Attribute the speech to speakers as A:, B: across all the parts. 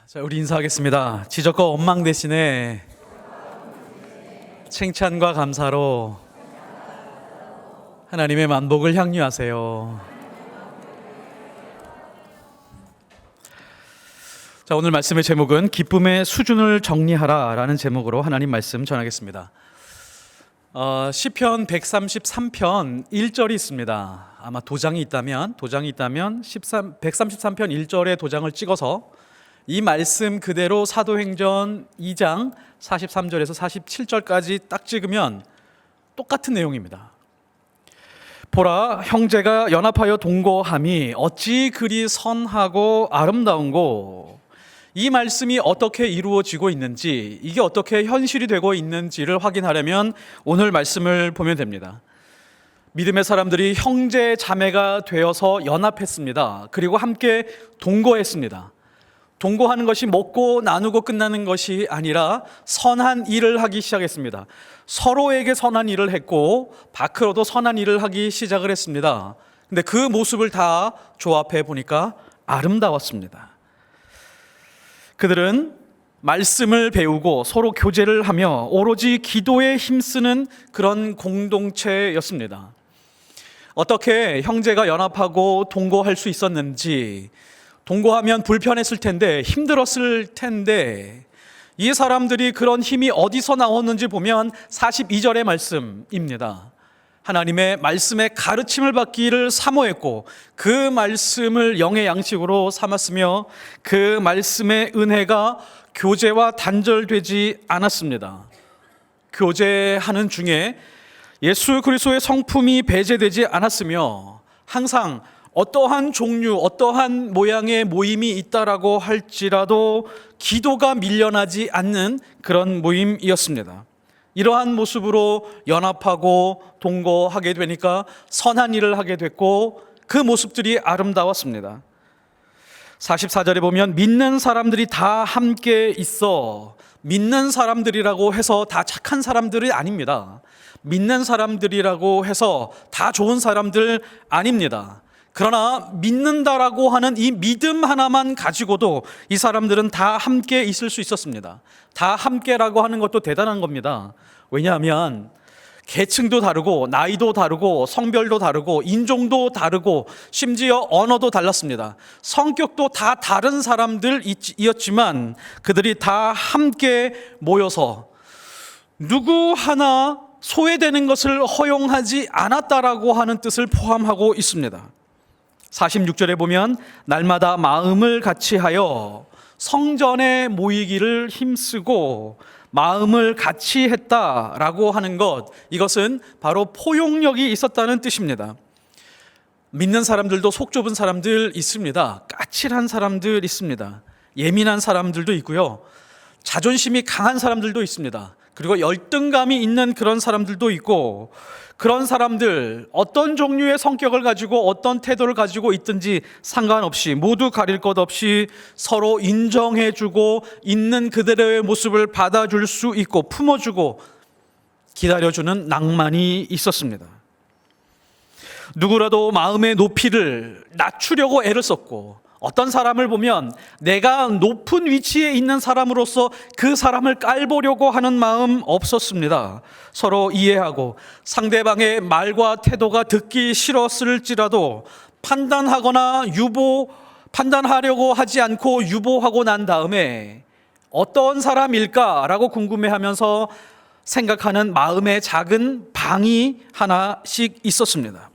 A: 자, 우리 인사하겠습니다. 지적과 원망 대신에 칭찬과 감사로 하나님의 만복을 향유하세요. 자, 오늘 말씀의 제목은 기쁨의 수준을 정리하라 라는 제목으로 하나님 말씀 전하겠습니다. 시편 133편 1절이 있습니다. 아마 도장이 있다면 133편 1절에 도장을 찍어서 이 말씀 그대로 사도행전 2장 43절에서 47절까지 딱 찍으면 똑같은 내용입니다. 보라, 형제가 연합하여 동거함이 어찌 그리 선하고 아름다운고. 이 말씀이 어떻게 이루어지고 있는지, 이게 어떻게 현실이 되고 있는지를 확인하려면 오늘 말씀을 보면 됩니다. 믿음의 사람들이 형제 자매가 되어서 연합했습니다. 그리고 함께 동거했습니다. 동거하는 것이 먹고 나누고 끝나는 것이 아니라 선한 일을 하기 시작했습니다. 서로에게 선한 일을 했고 밖으로도 선한 일을 하기 시작을 했습니다. 근데 그 모습을 다 조합해 보니까 아름다웠습니다. 그들은 말씀을 배우고 서로 교제를 하며 오로지 기도에 힘쓰는 그런 공동체였습니다. 어떻게 형제가 연합하고 동거할 수 있었는지, 동거하면 불편했을 텐데, 힘들었을 텐데, 이 사람들이 그런 힘이 어디서 나왔는지 보면 42절의 말씀입니다. 하나님의 말씀의 가르침을 받기를 사모했고 그 말씀을 영의 양식으로 삼았으며 그 말씀의 은혜가 교제와 단절되지 않았습니다. 교제하는 중에 예수 그리스도의 성품이 배제되지 않았으며 항상 어떠한 종류, 어떠한 모양의 모임이 있다라고 할지라도 기도가 밀려나지 않는 그런 모임이었습니다. 이러한 모습으로 연합하고 동거하게 되니까 선한 일을 하게 됐고 그 모습들이 아름다웠습니다. 44절에 보면 믿는 사람들이 다 함께 있어. 믿는 사람들이라고 해서 다 착한 사람들이 아닙니다. 믿는 사람들이라고 해서 다 좋은 사람들 아닙니다. 그러나 믿는다라고 하는 이 믿음 하나만 가지고도 이 사람들은 다 함께 있을 수 있었습니다. 다 함께라고 하는 것도 대단한 겁니다. 왜냐하면 계층도 다르고 나이도 다르고 성별도 다르고 인종도 다르고 심지어 언어도 달랐습니다. 성격도 다 다른 사람들이었지만 그들이 다 함께 모여서 누구 하나 소외되는 것을 허용하지 않았다라고 하는 뜻을 포함하고 있습니다. 46절에 보면 날마다 마음을 같이하여 성전에 모이기를 힘쓰고 마음을 같이 했다라고 하는 것, 이것은 바로 포용력이 있었다는 뜻입니다. 믿는 사람들도 속 좁은 사람들 있습니다. 까칠한 사람들 있습니다. 예민한 사람들도 있고요. 자존심이 강한 사람들도 있습니다. 그리고 열등감이 있는 그런 사람들도 있고, 그런 사람들 어떤 종류의 성격을 가지고 어떤 태도를 가지고 있든지 상관없이 모두 가릴 것 없이 서로 인정해주고 있는 그들의 모습을 받아줄 수 있고 품어주고 기다려주는 낭만이 있었습니다. 누구라도 마음의 높이를 낮추려고 애를 썼고 어떤 사람을 보면 내가 높은 위치에 있는 사람으로서 그 사람을 깔보려고 하는 마음 없었습니다. 서로 이해하고 상대방의 말과 태도가 듣기 싫었을지라도 판단하려고 하지 않고 유보하고 난 다음에 어떤 사람일까라고 궁금해하면서 생각하는 마음의 작은 방이 하나씩 있었습니다.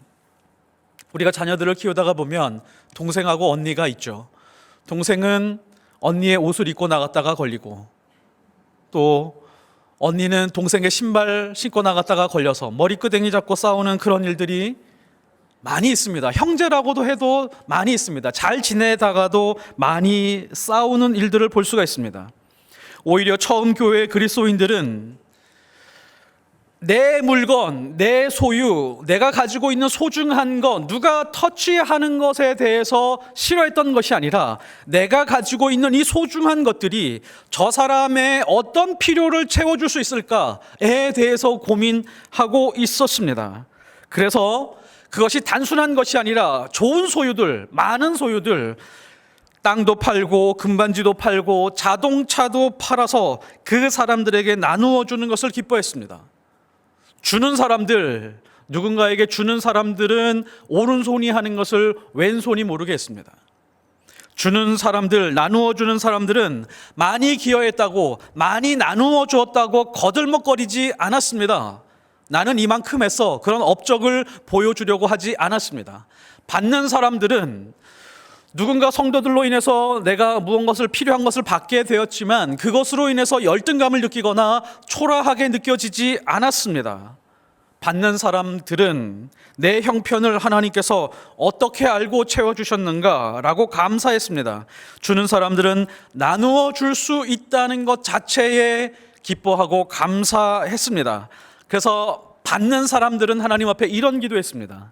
A: 우리가 자녀들을 키우다가 보면 동생하고 언니가 있죠. 동생은 언니의 옷을 입고 나갔다가 걸리고 또 언니는 동생의 신발 신고 나갔다가 걸려서 머리끄댕이 잡고 싸우는 그런 일들이 많이 있습니다. 형제라고도 해도 많이 있습니다. 잘 지내다가도 많이 싸우는 일들을 볼 수가 있습니다. 오히려 처음 교회 그리스도인들은 내 물건, 내 소유, 내가 가지고 있는 소중한 것, 누가 터치하는 것에 대해서 싫어했던 것이 아니라 내가 가지고 있는 이 소중한 것들이 저 사람의 어떤 필요를 채워줄 수 있을까에 대해서 고민하고 있었습니다. 그래서 그것이 단순한 것이 아니라 좋은 소유들, 많은 소유들, 땅도 팔고 금반지도 팔고 자동차도 팔아서 그 사람들에게 나누어 주는 것을 기뻐했습니다. 주는 사람들, 누군가에게 주는 사람들은 오른손이 하는 것을 왼손이 모르게 했습니다. 주는 사람들, 나누어 주는 사람들은 많이 기여했다고, 많이 나누어 주었다고 거들먹거리지 않았습니다. 나는 이만큼 했어, 그런 업적을 보여주려고 하지 않았습니다. 받는 사람들은 누군가 성도들로 인해서 내가 무언가를 필요한 것을 받게 되었지만 그것으로 인해서 열등감을 느끼거나 초라하게 느껴지지 않았습니다. 받는 사람들은 내 형편을 하나님께서 어떻게 알고 채워주셨는가라고 감사했습니다. 주는 사람들은 나누어 줄 수 있다는 것 자체에 기뻐하고 감사했습니다. 그래서 받는 사람들은 하나님 앞에 이런 기도했습니다.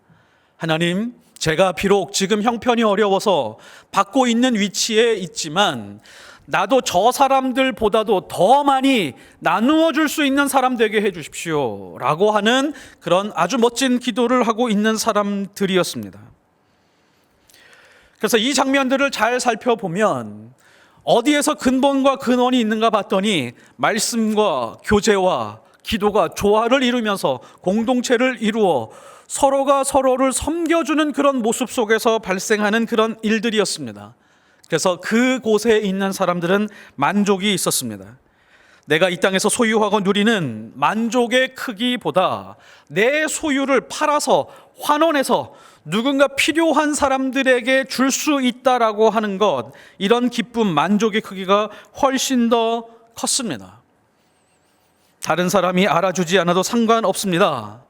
A: 하나님, 제가 비록 지금 형편이 어려워서 받고 있는 위치에 있지만 나도 저 사람들보다도 더 많이 나누어 줄 수 있는 사람 되게 해 주십시오 라고 하는 그런 아주 멋진 기도를 하고 있는 사람들이었습니다. 그래서 이 장면들을 잘 살펴보면 어디에서 근본과 근원이 있는가 봤더니 말씀과 교제와 기도가 조화를 이루면서 공동체를 이루어 서로가 서로를 섬겨주는 그런 모습 속에서 발생하는 그런 일들이었습니다. 그래서 그곳에 있는 사람들은 만족이 있었습니다. 내가 이 땅에서 소유하고 누리는 만족의 크기보다 내 소유를 팔아서 환원해서 누군가 필요한 사람들에게 줄 수 있다라고 하는 것, 이런 기쁨, 만족의 크기가 훨씬 더 컸습니다. 다른 사람이 알아주지 않아도 상관없습니다.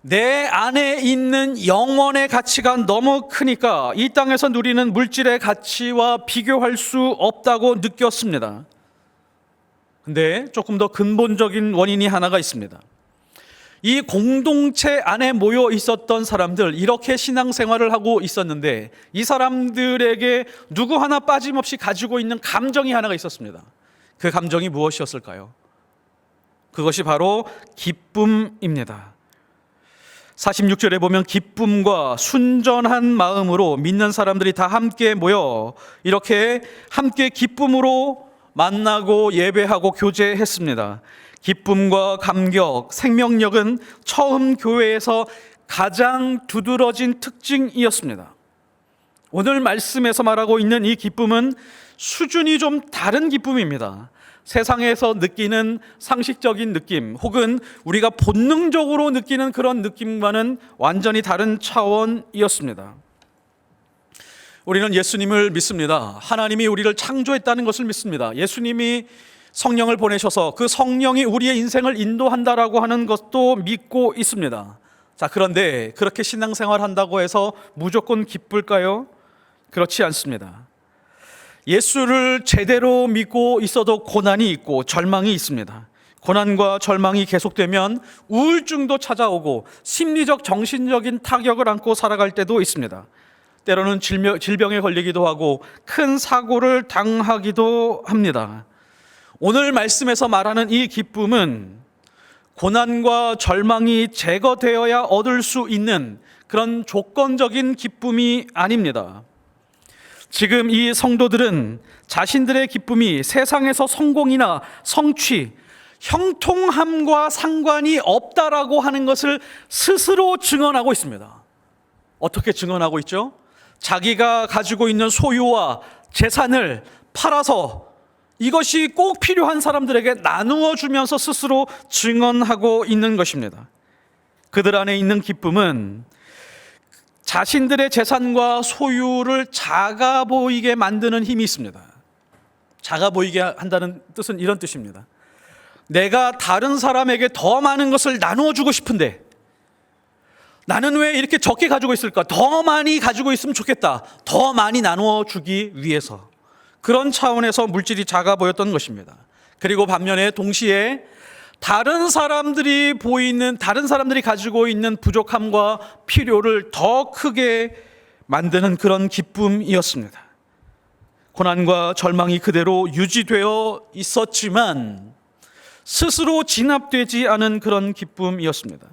A: 내 안에 있는 영혼의 가치가 너무 크니까 이 땅에서 누리는 물질의 가치와 비교할 수 없다고 느꼈습니다. 근데 조금 더 근본적인 원인이 하나가 있습니다. 이 공동체 안에 모여 있었던 사람들, 이렇게 신앙생활을 하고 있었는데 이 사람들에게 누구 하나 빠짐없이 가지고 있는 감정이 하나가 있었습니다. 그 감정이 무엇이었을까요? 그것이 바로 기쁨입니다. 46절에 보면 기쁨과 순전한 마음으로 믿는 사람들이 다 함께 모여 이렇게 함께 기쁨으로 만나고 예배하고 교제했습니다. 기쁨과 감격, 생명력은 처음 교회에서 가장 두드러진 특징이었습니다. 오늘 말씀에서 말하고 있는 이 기쁨은 수준이 좀 다른 기쁨입니다. 세상에서 느끼는 상식적인 느낌 혹은 우리가 본능적으로 느끼는 그런 느낌과는 완전히 다른 차원이었습니다. 우리는 예수님을 믿습니다. 하나님이 우리를 창조했다는 것을 믿습니다. 예수님이 성령을 보내셔서 그 성령이 우리의 인생을 인도한다라고 하는 것도 믿고 있습니다. 자, 그런데 그렇게 신앙생활 한다고 해서 무조건 기쁠까요? 그렇지 않습니다. 예수를 제대로 믿고 있어도 고난이 있고 절망이 있습니다. 고난과 절망이 계속되면 우울증도 찾아오고 심리적, 정신적인 타격을 안고 살아갈 때도 있습니다. 때로는 질병에 걸리기도 하고 큰 사고를 당하기도 합니다. 오늘 말씀에서 말하는 이 기쁨은 고난과 절망이 제거되어야 얻을 수 있는 그런 조건적인 기쁨이 아닙니다. 지금 이 성도들은 자신들의 기쁨이 세상에서 성공이나 성취, 형통함과 상관이 없다라고 하는 것을 스스로 증언하고 있습니다. 어떻게 증언하고 있죠? 자기가 가지고 있는 소유와 재산을 팔아서 이것이 꼭 필요한 사람들에게 나누어 주면서 스스로 증언하고 있는 것입니다. 그들 안에 있는 기쁨은 자신들의 재산과 소유를 작아 보이게 만드는 힘이 있습니다. 작아 보이게 한다는 뜻은 이런 뜻입니다. 내가 다른 사람에게 더 많은 것을 나누어 주고 싶은데 나는 왜 이렇게 적게 가지고 있을까? 더 많이 가지고 있으면 좋겠다. 더 많이 나누어 주기 위해서. 그런 차원에서 물질이 작아 보였던 것입니다. 그리고 반면에 동시에 다른 사람들이 가지고 있는 부족함과 필요를 더 크게 만드는 그런 기쁨이었습니다. 고난과 절망이 그대로 유지되어 있었지만 스스로 진압되지 않은 그런 기쁨이었습니다.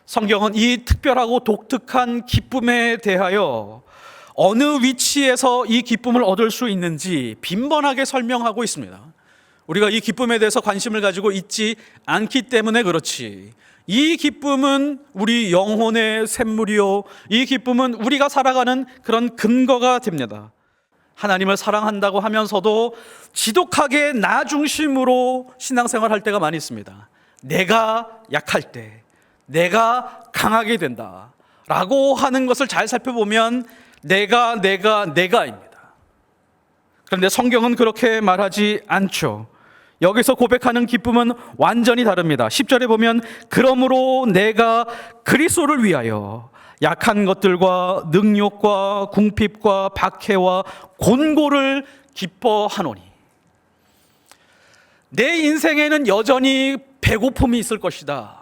A: 성경은 이 특별하고 독특한 기쁨에 대하여 어느 위치에서 이 기쁨을 얻을 수 있는지 빈번하게 설명하고 있습니다. 우리가 이 기쁨에 대해서 관심을 가지고 있지 않기 때문에 그렇지, 이 기쁨은 우리 영혼의 샘물이요, 이 기쁨은 우리가 살아가는 그런 근거가 됩니다. 하나님을 사랑한다고 하면서도 지독하게 나 중심으로 신앙생활 할 때가 많이 있습니다. 내가 약할 때, 내가 강하게 된다 라고 하는 것을 잘 살펴보면 내가입니다. 그런데 성경은 그렇게 말하지 않죠. 여기서 고백하는 기쁨은 완전히 다릅니다. 10절에 보면 그러므로 내가 그리스도를 위하여 약한 것들과 능욕과 궁핍과 박해와 곤고를 기뻐하노니. 내 인생에는 여전히 배고픔이 있을 것이다.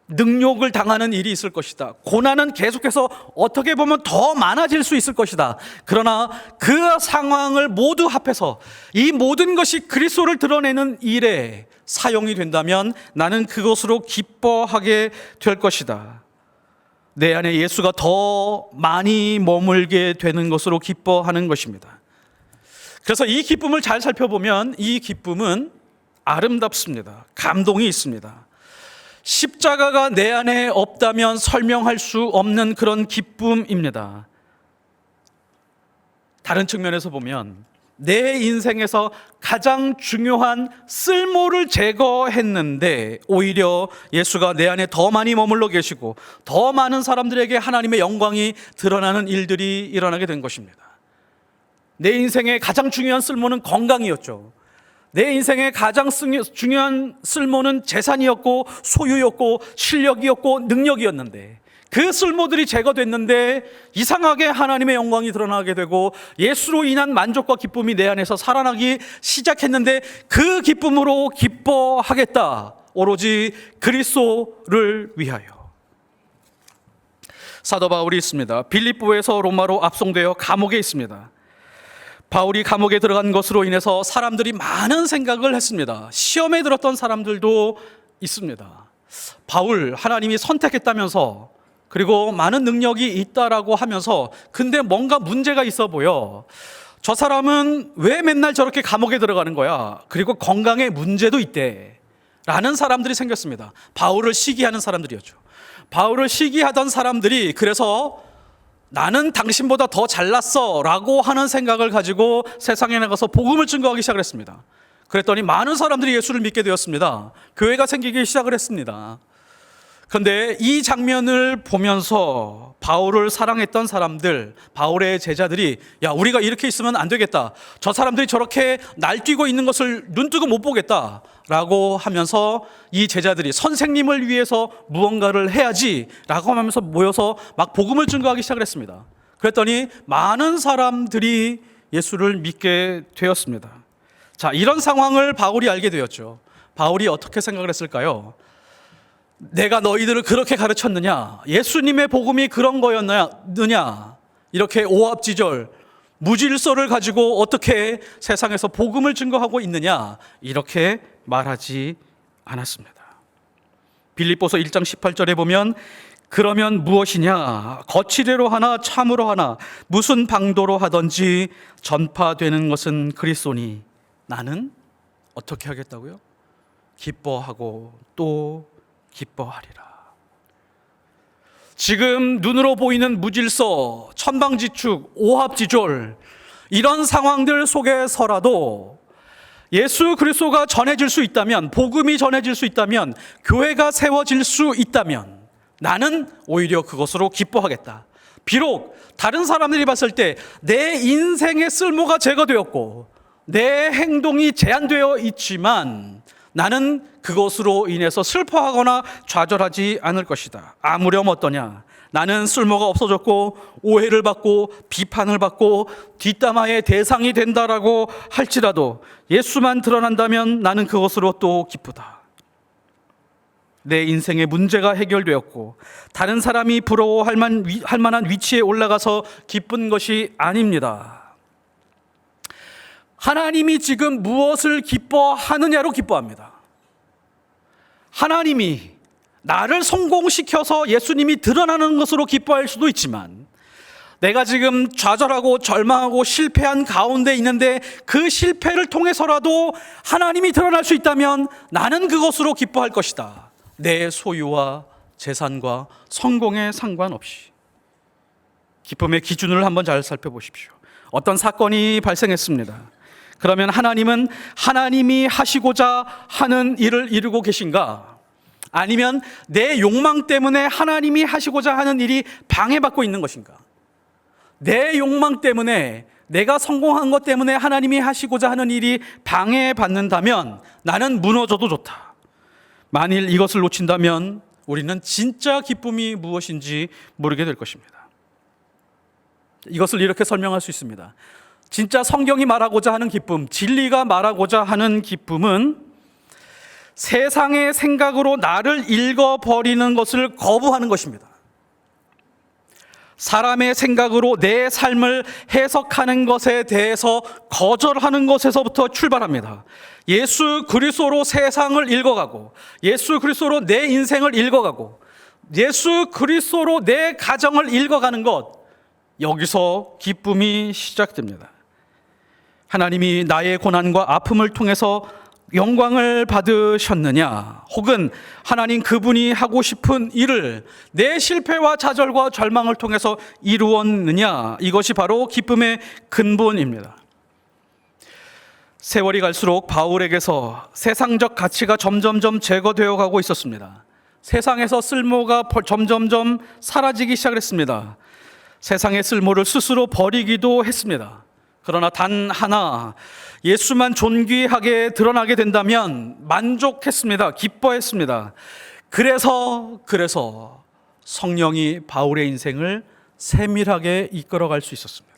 A: 능욕을 당하는 일이 있을 것이다. 고난은 계속해서 어떻게 보면 더 많아질 수 있을 것이다. 그러나 그 상황을 모두 합해서 이 모든 것이 그리스도를 드러내는 일에 사용이 된다면 나는 그것으로 기뻐하게 될 것이다. 내 안에 예수가 더 많이 머물게 되는 것으로 기뻐하는 것입니다. 그래서 이 기쁨을 잘 살펴보면 이 기쁨은 아름답습니다. 감동이 있습니다. 십자가가 내 안에 없다면 설명할 수 없는 그런 기쁨입니다. 다른 측면에서 보면 내 인생에서 가장 중요한 쓸모를 제거했는데 오히려 예수가 내 안에 더 많이 머물러 계시고 더 많은 사람들에게 하나님의 영광이 드러나는 일들이 일어나게 된 것입니다. 내 인생의 가장 중요한 쓸모는 건강이었죠. 내 인생의 가장 중요한 쓸모는 재산이었고 소유였고 실력이었고 능력이었는데 그 쓸모들이 제거됐는데 이상하게 하나님의 영광이 드러나게 되고 예수로 인한 만족과 기쁨이 내 안에서 살아나기 시작했는데 그 기쁨으로 기뻐하겠다. 오로지 그리스도를 위하여. 사도 바울이 있습니다. 빌립보에서 로마로 압송되어 감옥에 있습니다. 바울이 감옥에 들어간 것으로 인해서 사람들이 많은 생각을 했습니다. 시험에 들었던 사람들도 있습니다. 바울 하나님이 선택했다면서 그리고 많은 능력이 있다라고 하면서 근데 뭔가 문제가 있어 보여. 저 사람은 왜 맨날 저렇게 감옥에 들어가는 거야? 그리고 건강에 문제도 있대 라는 사람들이 생겼습니다. 바울을 시기하는 사람들이었죠. 바울을 시기하던 사람들이 그래서 나는 당신보다 더 잘났어 라고 하는 생각을 가지고 세상에 나가서 복음을 증거하기 시작을 했습니다. 그랬더니 많은 사람들이 예수를 믿게 되었습니다. 교회가 생기기 시작을 했습니다. 그런데 이 장면을 보면서 바울을 사랑했던 사람들, 바울의 제자들이 야, 우리가 이렇게 있으면 안 되겠다. 저 사람들이 저렇게 날뛰고 있는 것을 눈뜨고 못 보겠다 라고 하면서 이 제자들이 선생님을 위해서 무언가를 해야지 라고 하면서 모여서 막 복음을 증거하기 시작을 했습니다. 그랬더니 많은 사람들이 예수를 믿게 되었습니다. 자, 이런 상황을 바울이 알게 되었죠. 바울이 어떻게 생각을 했을까요? 내가 너희들을 그렇게 가르쳤느냐? 예수님의 복음이 그런 거였느냐? 이렇게 오합지졸 무질서를 가지고 어떻게 세상에서 복음을 증거하고 있느냐? 이렇게 말하지 않았습니다. 빌립보서 1장 18절에 보면 그러면 무엇이냐? 거칠애로 하나 참으로 하나 무슨 방도로 하든지 전파되는 것은 그리스도니 나는 어떻게 하겠다고요? 기뻐하고 또 기뻐하리라. 지금 눈으로 보이는 무질서, 천방지축, 오합지졸 이런 상황들 속에서라도 예수 그리스도가 전해질 수 있다면, 복음이 전해질 수 있다면, 교회가 세워질 수 있다면 나는 오히려 그것으로 기뻐하겠다. 비록 다른 사람들이 봤을 때 내 인생의 쓸모가 제거되었고 내 행동이 제한되어 있지만 나는 그것으로 인해서 슬퍼하거나 좌절하지 않을 것이다. 아무렴 어떠냐? 나는 쓸모가 없어졌고 오해를 받고 비판을 받고 뒷담화의 대상이 된다라고 할지라도 예수만 드러난다면 나는 그것으로 또 기쁘다. 내 인생의 문제가 해결되었고 다른 사람이 부러워할 만한 위치에 올라가서 기쁜 것이 아닙니다. 하나님이 지금 무엇을 기뻐하느냐로 기뻐합니다. 하나님이 나를 성공시켜서 예수님이 드러나는 것으로 기뻐할 수도 있지만 내가 지금 좌절하고 절망하고 실패한 가운데 있는데 그 실패를 통해서라도 하나님이 드러날 수 있다면 나는 그것으로 기뻐할 것이다. 내 소유와 재산과 성공에 상관없이. 기쁨의 기준을 한번 잘 살펴보십시오. 어떤 사건이 발생했습니다. 그러면 하나님은 하나님이 하시고자 하는 일을 이루고 계신가? 아니면 내 욕망 때문에 하나님이 하시고자 하는 일이 방해받고 있는 것인가? 내 욕망 때문에, 내가 성공한 것 때문에 하나님이 하시고자 하는 일이 방해받는다면 나는 무너져도 좋다. 만일 이것을 놓친다면 우리는 진짜 기쁨이 무엇인지 모르게 될 것입니다. 이것을 이렇게 설명할 수 있습니다. 진짜 성경이 말하고자 하는 기쁨, 진리가 말하고자 하는 기쁨은 세상의 생각으로 나를 읽어버리는 것을 거부하는 것입니다. 사람의 생각으로 내 삶을 해석하는 것에 대해서 거절하는 것에서부터 출발합니다. 예수 그리스도로 세상을 읽어가고, 예수 그리스도로 내 인생을 읽어가고, 예수 그리스도로 내 가정을 읽어가는 것, 여기서 기쁨이 시작됩니다. 하나님이 나의 고난과 아픔을 통해서 영광을 받으셨느냐, 혹은 하나님 그분이 하고 싶은 일을 내 실패와 좌절과 절망을 통해서 이루었느냐, 이것이 바로 기쁨의 근본입니다. 세월이 갈수록 바울에게서 세상적 가치가 점점점 제거되어 가고 있었습니다. 세상에서 쓸모가 점점점 사라지기 시작했습니다. 세상의 쓸모를 스스로 버리기도 했습니다. 그러나 단 하나, 예수만 존귀하게 드러나게 된다면 만족했습니다. 기뻐했습니다. 그래서 성령이 바울의 인생을 세밀하게 이끌어갈 수 있었습니다.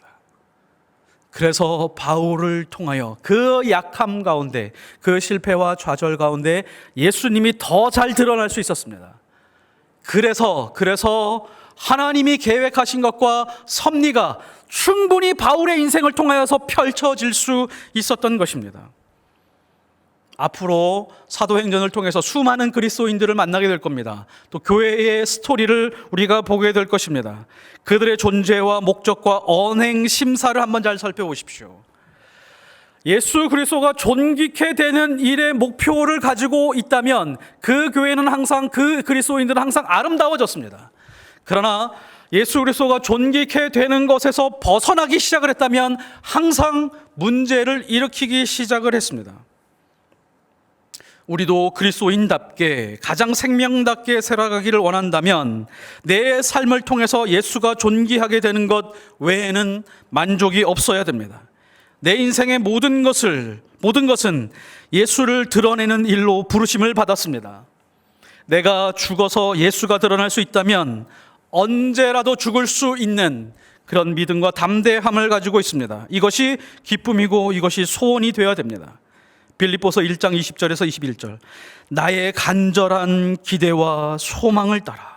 A: 그래서 바울을 통하여 그 약함 가운데, 그 실패와 좌절 가운데 예수님이 더 잘 드러날 수 있었습니다. 그래서 하나님이 계획하신 것과 섭리가 충분히 바울의 인생을 통하여서 펼쳐질 수 있었던 것입니다. 앞으로 사도행전을 통해서 수많은 그리스도인들을 만나게 될 겁니다. 또 교회의 스토리를 우리가 보게 될 것입니다. 그들의 존재와 목적과 언행 심사를 한번 잘 살펴보십시오. 예수 그리스도가 존귀케 되는 일의 목표를 가지고 있다면 그 교회는 항상, 그 그리스도인들은 항상 아름다워졌습니다. 그러나 예수 그리스도가 존귀케 되는 것에서 벗어나기 시작을 했다면 항상 문제를 일으키기 시작을 했습니다. 우리도 그리스도인답게 가장 생명답게 살아가기를 원한다면 내 삶을 통해서 예수가 존귀하게 되는 것 외에는 만족이 없어야 됩니다. 내 인생의 모든 것은 예수를 드러내는 일로 부르심을 받았습니다. 내가 죽어서 예수가 드러날 수 있다면 언제라도 죽을 수 있는 그런 믿음과 담대함을 가지고 있습니다. 이것이 기쁨이고 이것이 소원이 되어야 됩니다. 빌립보서 1장 20절에서 21절, 나의 간절한 기대와 소망을 따라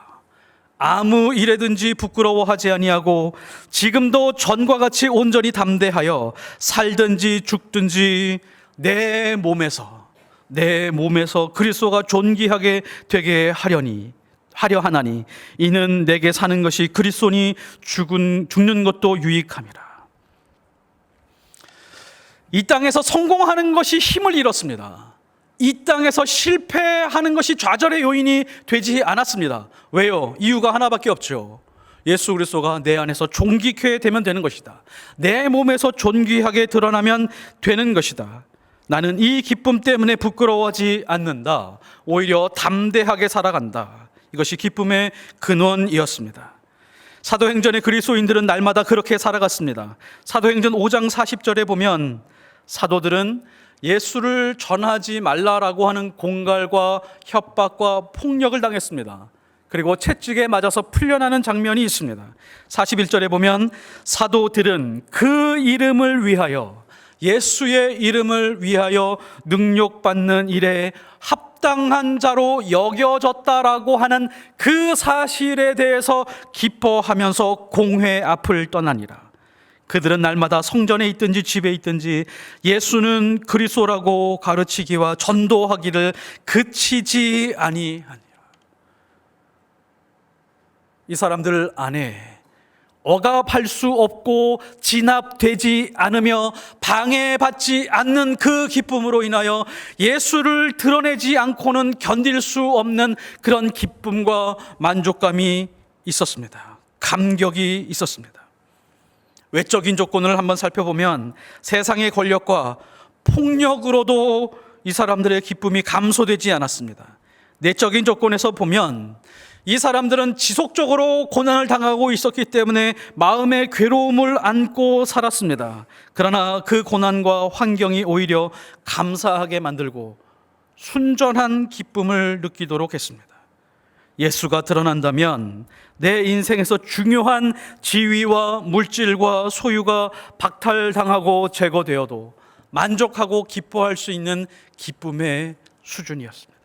A: 아무 일에든지 부끄러워하지 아니하고 지금도 전과 같이 온전히 담대하여 살든지 죽든지 내 몸에서 그리스도가 존귀하게 되게 하려 하나니 이는 내게 사는 것이 그리스도니 죽는 것도 유익함이라. 이 땅에서 성공하는 것이 힘을 잃었습니다. 이 땅에서 실패하는 것이 좌절의 요인이 되지 않았습니다. 왜요? 이유가 하나밖에 없죠. 예수 그리스도가 내 안에서 존귀케 되면 되는 것이다. 내 몸에서 존귀하게 드러나면 되는 것이다. 나는 이 기쁨 때문에 부끄러워하지 않는다. 오히려 담대하게 살아간다. 이것이 기쁨의 근원이었습니다. 사도행전의 그리스도인들은 날마다 그렇게 살아갔습니다. 사도행전 5장 40절에 보면 사도들은 예수를 전하지 말라라고 하는 공갈과 협박과 폭력을 당했습니다. 그리고 채찍에 맞아서 풀려나는 장면이 있습니다. 41절에 보면 사도들은 그 이름을 위하여, 예수의 이름을 위하여 능욕받는 일에 합당한 자로 여겨졌다라고 하는 그 사실에 대해서 기뻐하면서 공회 앞을 떠나니라. 그들은 날마다 성전에 있든지 집에 있든지 예수는 그리스도라고 가르치기와 전도하기를 그치지 아니하니라. 이 사람들 안에 억압할 수 없고 진압되지 않으며 방해받지 않는 그 기쁨으로 인하여 예수를 드러내지 않고는 견딜 수 없는 그런 기쁨과 만족감이 있었습니다. 감격이 있었습니다. 외적인 조건을 한번 살펴보면 세상의 권력과 폭력으로도 이 사람들의 기쁨이 감소되지 않았습니다. 내적인 조건에서 보면 이 사람들은 지속적으로 고난을 당하고 있었기 때문에 마음의 괴로움을 안고 살았습니다. 그러나 그 고난과 환경이 오히려 감사하게 만들고 순전한 기쁨을 느끼도록 했습니다. 예수가 드러난다면 내 인생에서 중요한 지위와 물질과 소유가 박탈당하고 제거되어도 만족하고 기뻐할 수 있는 기쁨의 수준이었습니다.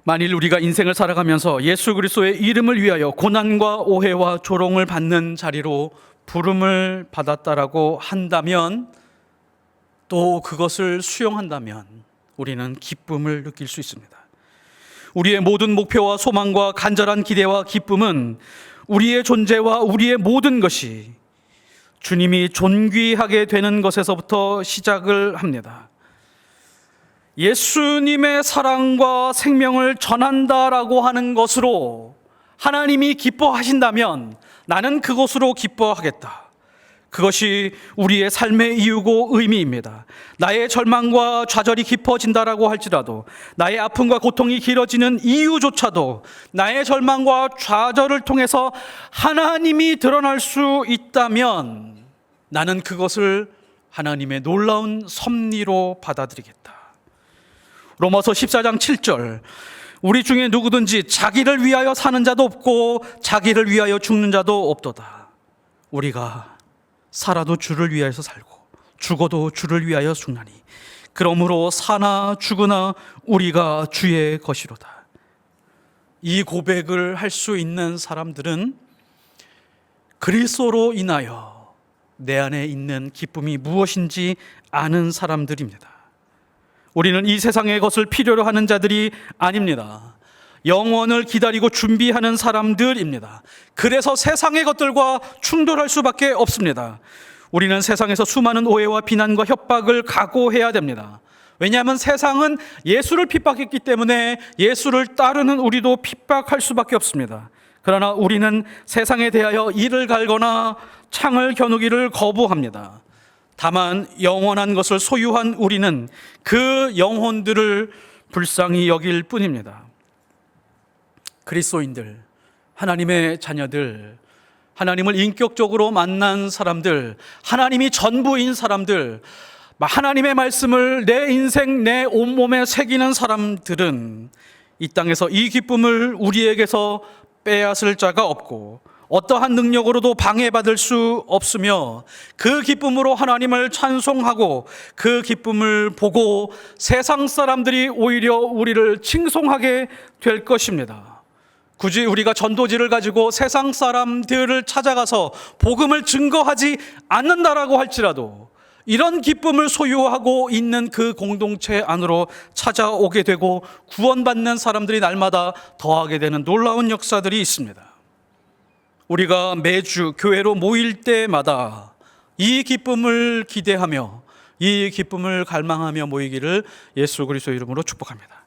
A: 만일 우리가 인생을 살아가면서 예수 그리스도의 이름을 위하여 고난과 오해와 조롱을 받는 자리로 부름을 받았다라고 한다면, 또 그것을 수용한다면 우리는 기쁨을 느낄 수 있습니다. 우리의 모든 목표와 소망과 간절한 기대와 기쁨은 우리의 존재와 우리의 모든 것이 주님이 존귀하게 되는 것에서부터 시작을 합니다. 예수님의 사랑과 생명을 전한다라고 하는 것으로 하나님이 기뻐하신다면 나는 그것으로 기뻐하겠다. 그것이 우리의 삶의 이유고 의미입니다. 나의 절망과 좌절이 깊어진다라고 할지라도, 나의 아픔과 고통이 길어지는 이유조차도 나의 절망과 좌절을 통해서 하나님이 드러날 수 있다면 나는 그것을 하나님의 놀라운 섭리로 받아들이겠다. 로마서 14장 7절, 우리 중에 누구든지 자기를 위하여 사는 자도 없고 자기를 위하여 죽는 자도 없도다. 우리가 살아도 주를 위하여서 살고 죽어도 주를 위하여 죽나니 그러므로 사나 죽으나 우리가 주의 것이로다. 이 고백을 할 수 있는 사람들은 그리스도로 인하여 내 안에 있는 기쁨이 무엇인지 아는 사람들입니다. 우리는 이 세상의 것을 필요로 하는 자들이 아닙니다. 영원을 기다리고 준비하는 사람들입니다. 그래서 세상의 것들과 충돌할 수밖에 없습니다. 우리는 세상에서 수많은 오해와 비난과 협박을 각오해야 됩니다. 왜냐하면 세상은 예수를 핍박했기 때문에 예수를 따르는 우리도 핍박할 수밖에 없습니다. 그러나 우리는 세상에 대하여 이를 갈거나 창을 겨누기를 거부합니다. 다만 영원한 것을 소유한 우리는 그 영혼들을 불쌍히 여길 뿐입니다. 그리스도인들, 하나님의 자녀들, 하나님을 인격적으로 만난 사람들, 하나님이 전부인 사람들, 하나님의 말씀을 내 인생, 내 온몸에 새기는 사람들은 이 땅에서 이 기쁨을 우리에게서 빼앗을 자가 없고 어떠한 능력으로도 방해받을 수 없으며, 그 기쁨으로 하나님을 찬송하고 그 기쁨을 보고 세상 사람들이 오히려 우리를 칭송하게 될 것입니다. 굳이 우리가 전도지를 가지고 세상 사람들을 찾아가서 복음을 증거하지 않는다라고 할지라도 이런 기쁨을 소유하고 있는 그 공동체 안으로 찾아오게 되고 구원받는 사람들이 날마다 더하게 되는 놀라운 역사들이 있습니다. 우리가 매주 교회로 모일 때마다 이 기쁨을 기대하며 이 기쁨을 갈망하며 모이기를 예수 그리스도 이름으로 축복합니다.